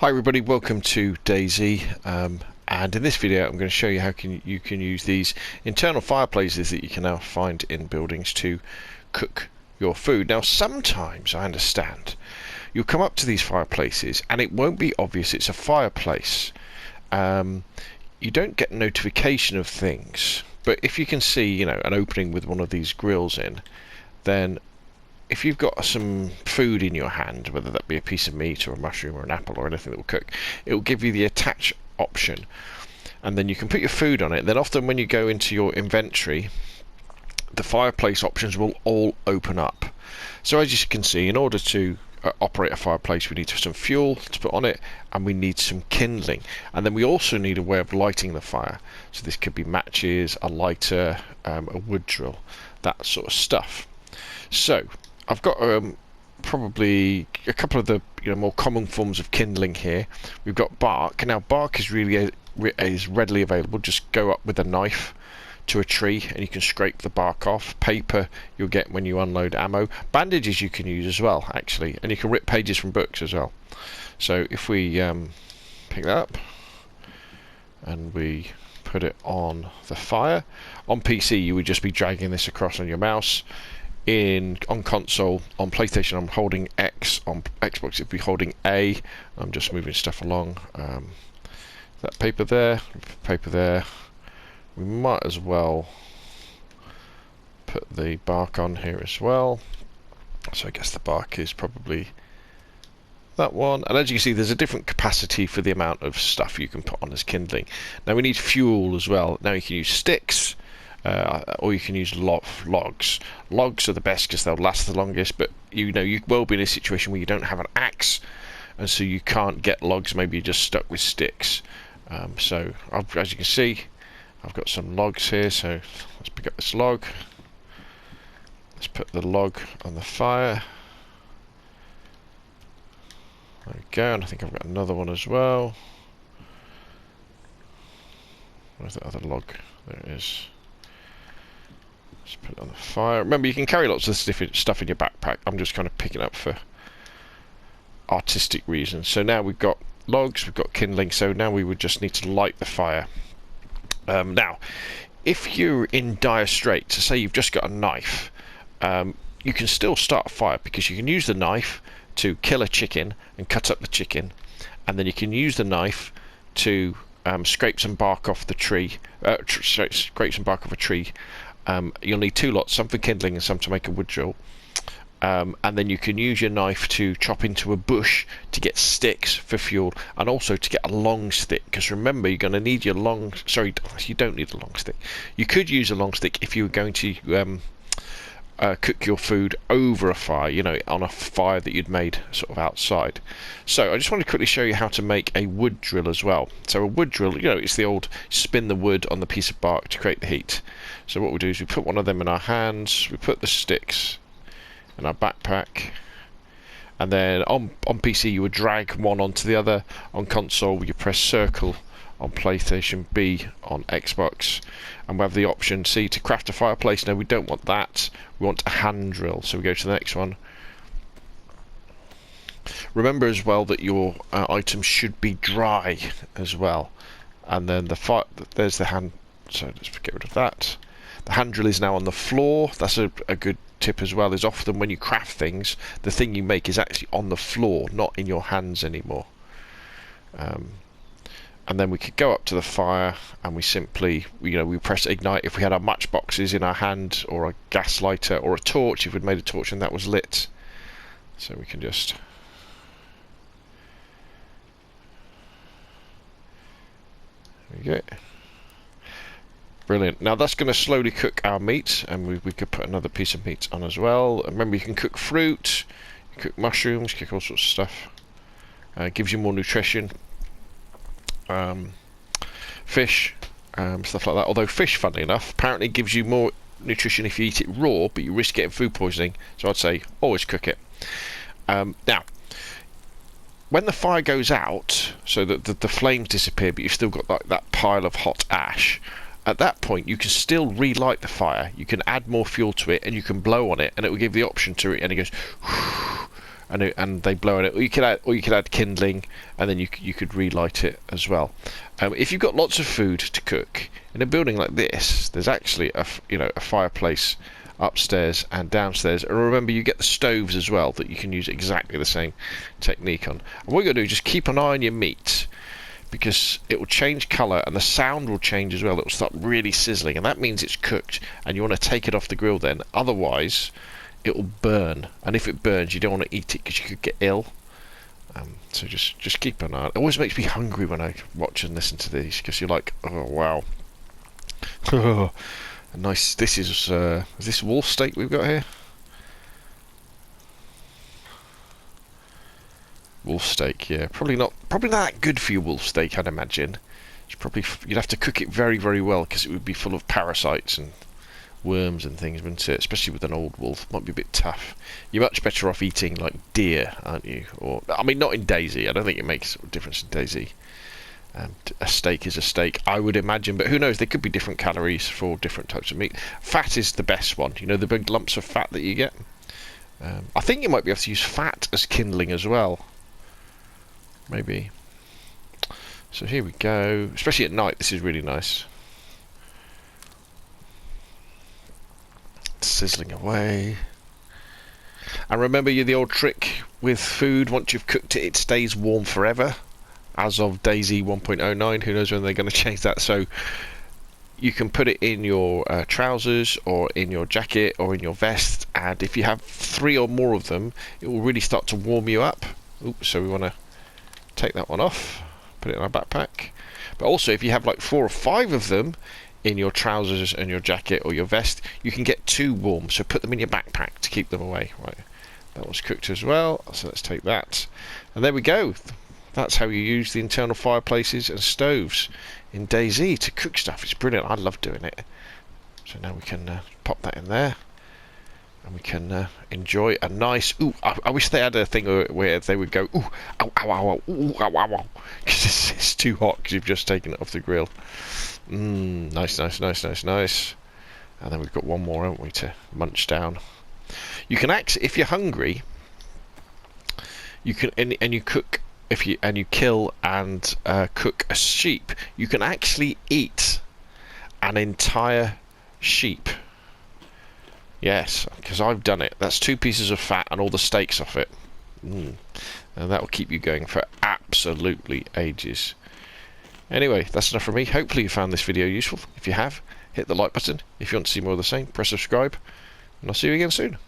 Hi everybody, welcome to DayZ, and in this video I'm going to show you how you can use these internal fireplaces that you can now find in buildings to cook your food. Now sometimes, I understand, you'll come up to these fireplaces and it won't be obvious it's a fireplace. You don't get notification of things, but if you can see, an opening with one of these grills in, then if you've got some food in your hand, whether that be a piece of meat or a mushroom or an apple or anything that will cook, it will give you the attach option, and then you can put your food on it. Then often when you go into your inventory, the fireplace options will all open up. So as you can see, in order to operate a fireplace, we need some fuel to put on it, and we need some kindling, and then we also need a way of lighting the fire. So this could be matches, a lighter, a wood drill, that sort of stuff. So I've got probably a couple of the more common forms of kindling here. We've got bark. Now bark is readily available. Just go up with a knife to a tree and you can scrape the bark off. Paper you'll get when you unload ammo. Bandages you can use as well, actually, and you can rip pages from books as well. So if we pick that up and we put it on the fire, on PC you would just be dragging this across on your mouse. On console, on PlayStation I'm holding X, on Xbox it'd be holding A. I'm just moving stuff along. That paper there, we might as well put the bark on here as well. So I guess the bark is probably that one, and as you can see there's a different capacity for the amount of stuff you can put on as kindling. Now we need fuel as well. Now you can use sticks, or you can use logs. Logs are the best because they'll last the longest, but you will be in a situation where you don't have an axe, and so you can't get logs. Maybe you're just stuck with sticks. So as you can see, I've got some logs here, so let's pick up this log. Let's put the log on the fire. There we go, and I think I've got another one as well. Where's the other log? There it is. Just put it on the fire. Remember, you can carry lots of different stuff in your backpack. I'm just kind of picking up for artistic reasons. So now we've got logs, we've got kindling, so now we would just need to light the fire. Now, if you're in dire straits, so say you've just got a knife, you can still start a fire because you can use the knife to kill a chicken and cut up the chicken, and then you can use the knife to scrape some bark off the tree, scrape some bark off a tree. You'll need two lots, some for kindling and some to make a wood drill, and then you can use your knife to chop into a bush to get sticks for fuel, and also to get a long stick, because remember you're going to need your long, sorry, you don't need a long stick. You could use a long stick if you were going to cook your food over a fire, on a fire that you'd made sort of outside. So I just want to quickly show you how to make a wood drill as well. So a wood drill, it's the old spin the wood on the piece of bark to create the heat. So what we do is we put one of them in our hands, we put the sticks in our backpack, and then on PC you would drag one onto the other. On console you press circle, on PlayStation, B on Xbox, and we have the option C to craft a fireplace. Now we don't want that, we want a hand drill, so we go to the next one. Remember as well that your items should be dry as well, and then there's the hand, so let's get rid of that. The hand drill is now on the floor. That's a good tip as well, is often when you craft things, the thing you make is actually on the floor, not in your hands anymore. And then we could go up to the fire and we simply, we press ignite if we had our matchboxes in our hand, or a gas lighter, or a torch if we'd made a torch and that was lit. So we can just there we go. Brilliant. Now that's going to slowly cook our meat, and we could put another piece of meat on as well. And remember, you can cook fruit, you can cook mushrooms, cook all sorts of stuff. It gives you more nutrition. Fish, stuff like that. Although fish, funnily enough, apparently gives you more nutrition if you eat it raw, but you risk getting food poisoning. So I'd say always cook it. Now, when the fire goes out, so that the flames disappear, but you've still got that pile of hot ash, at that point you can still relight the fire. You can add more fuel to it and you can blow on it, and it will give the option to it, and it goes and they blow in it. Or you could add kindling, and then you could relight it as well. If you've got lots of food to cook in a building like this, there's actually a fireplace upstairs and downstairs. And remember, you get the stoves as well that you can use exactly the same technique on. And what you're going to do is just keep an eye on your meat, because it will change colour and the sound will change as well. It will start really sizzling, and that means it's cooked, and you want to take it off the grill then. Otherwise it will burn, and if it burns you don't want to eat it because you could get ill. So just keep an eye. It always makes me hungry when I watch and listen to these, because you're like, oh wow. Nice. This is this wolf steak we've got here? Wolf steak, yeah. Probably not that good for your wolf steak, I'd imagine. It's probably, you'd have to cook it very, very well, because it would be full of parasites and worms and things, wouldn't it? Especially with an old wolf, might be a bit tough. You're much better off eating like deer, aren't you? Or I mean, not in DayZ. I don't think it makes a difference in DayZ. A steak is a steak, I would imagine, but who knows? There could be different calories for different types of meat. Fat is the best one. You know, the big lumps of fat that you get. I think you might be able to use fat as kindling as well. Maybe. So here we go. Especially at night, this is really nice. It's sizzling away. And remember, the old trick with food: once you've cooked it, it stays warm forever. As of DayZ 1.09, who knows when they're going to change that. So you can put it in your trousers, or in your jacket, or in your vest, and if you have 3 or more of them, it will really start to warm you up. Oops, so we want to take that one off, put it in our backpack. But also, if you have like 4 or 5 of them in your trousers and your jacket or your vest, you can get 2 warm, so put them in your backpack to keep them away. Right, that was cooked as well, so let's take that, and there we go. That's how you use the internal fireplaces and stoves in DayZ to cook stuff. It's brilliant. I love doing it. So now we can pop that in there, and we can enjoy a nice. Ooh, I wish they had a thing where they would go, ooh, ow, ow, ow, ooh, ow, ow, ow, because it's too hot because you've just taken it off the grill. Nice, nice, nice, nice, nice. And then we've got one more, haven't we, to munch down. You can actually, if you're hungry, you can and you cook. If you kill and cook a sheep, you can actually eat an entire sheep. Yes, because I've done it. That's 2 pieces of fat and all the steaks off it. And that will keep you going for absolutely ages. Anyway, that's enough from me. Hopefully you found this video useful. If you have, hit the like button. If you want to see more of the same, press subscribe, and I'll see you again soon.